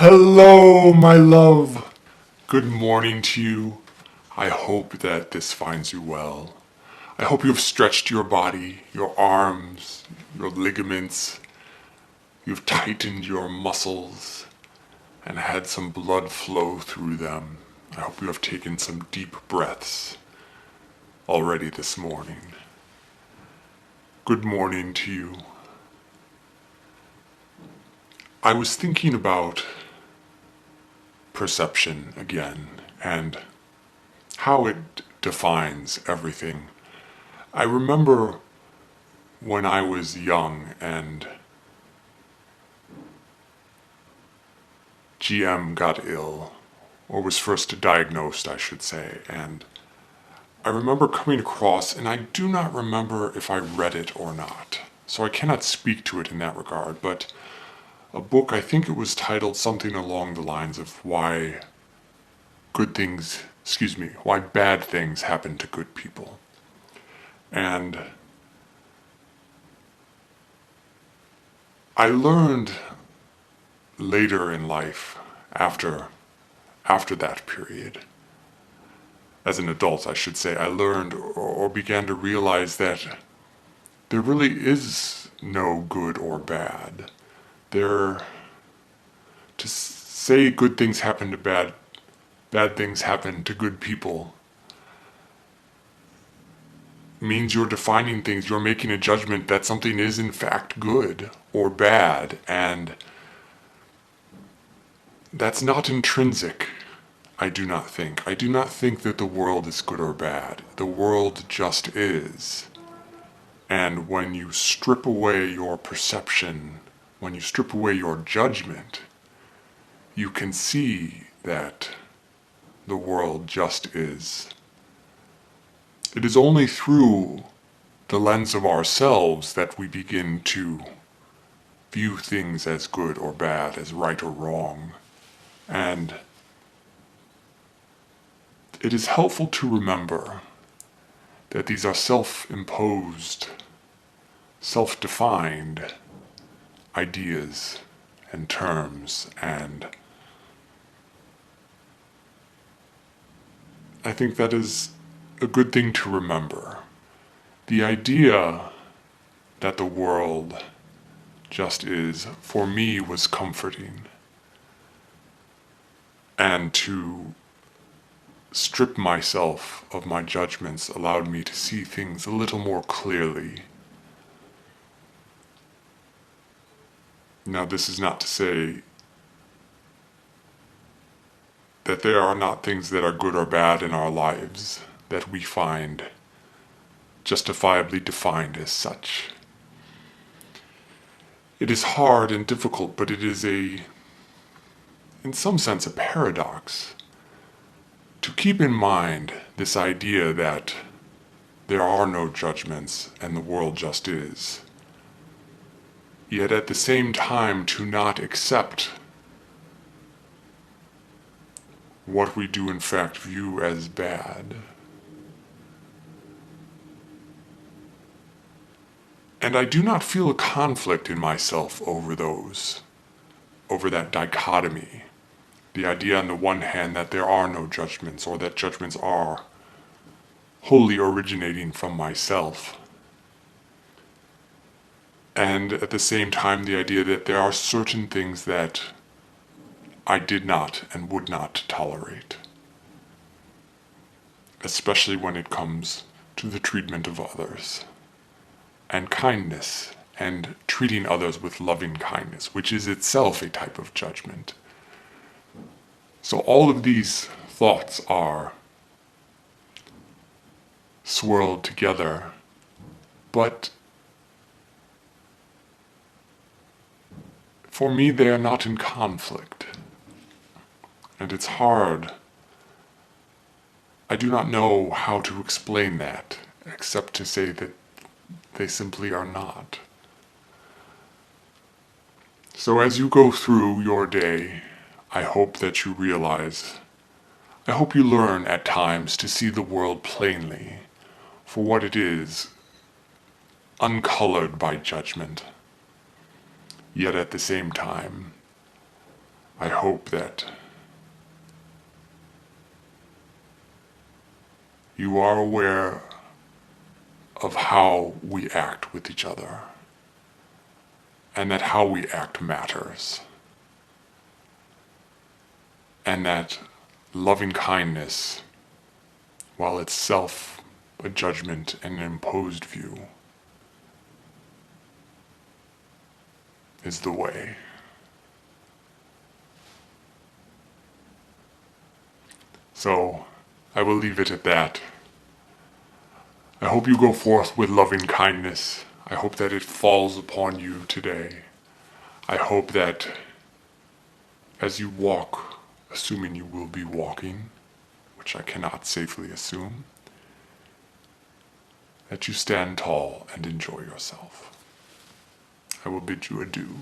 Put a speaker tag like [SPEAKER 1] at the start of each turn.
[SPEAKER 1] Hello, my love. Good morning to you. I hope that this finds you well. I hope you have stretched your body, your arms, your ligaments. You've tightened your muscles and had some blood flow through them. I hope you have taken some deep breaths already this morning. Good morning to you. I was thinking about perception again and how it defines everything. I remember when I was young and GM got ill, or was first diagnosed, I should say, and I remember coming across, and I do not remember if I read it or not, so I cannot speak to it in that regard, but a book, I think it was titled something along the lines of why bad things happen to good people. And I learned later in life, after that period, as an adult, I should say, I learned or began to realize that there really is no good or bad. To say good things happen to bad things happen to good people means you're defining things, you're making a judgment that something is in fact good or bad, and that's not intrinsic. I do not think. I do not think that the world is good or bad. The world just is. And when you strip away your perception, when you strip away your judgment, you can see that the world just is. It is only through the lens of ourselves that we begin to view things as good or bad, as right or wrong. And it is helpful to remember that these are self-imposed, self-defined ideas and terms, and I think that is a good thing to remember. The idea that the world just is, for me, was comforting. And to strip myself of my judgments allowed me to see things a little more clearly. Now, this is not to say that there are not things that are good or bad in our lives that we find justifiably defined as such. It is hard and difficult, but it is in some sense, a paradox to keep in mind this idea that there are no judgments and the world just is, yet at the same time to not accept what we do in fact view as bad. And I do not feel a conflict in myself over that dichotomy. The idea on the one hand that there are no judgments, or that judgments are wholly originating from myself. And at the same time, the idea that there are certain things that I did not and would not tolerate, especially when it comes to the treatment of others, and kindness, and treating others with loving kindness, which is itself a type of judgment. So all of these thoughts are swirled together, but for me they are not in conflict. And it's hard. I do not know how to explain that, except to say that they simply are not. So as you go through your day, I hope that you realize, I hope you learn at times to see the world plainly for what it is, uncolored by judgment, yet at the same time I hope that you are aware of how we act with each other, and that how we act matters, and that loving kindness, while itself a judgment and an imposed view, is the way. So, I will leave it at that. I hope you go forth with loving kindness. I hope that it falls upon you today. I hope that as you walk, assuming you will be walking, which I cannot safely assume, that you stand tall and enjoy yourself. I will bid you adieu.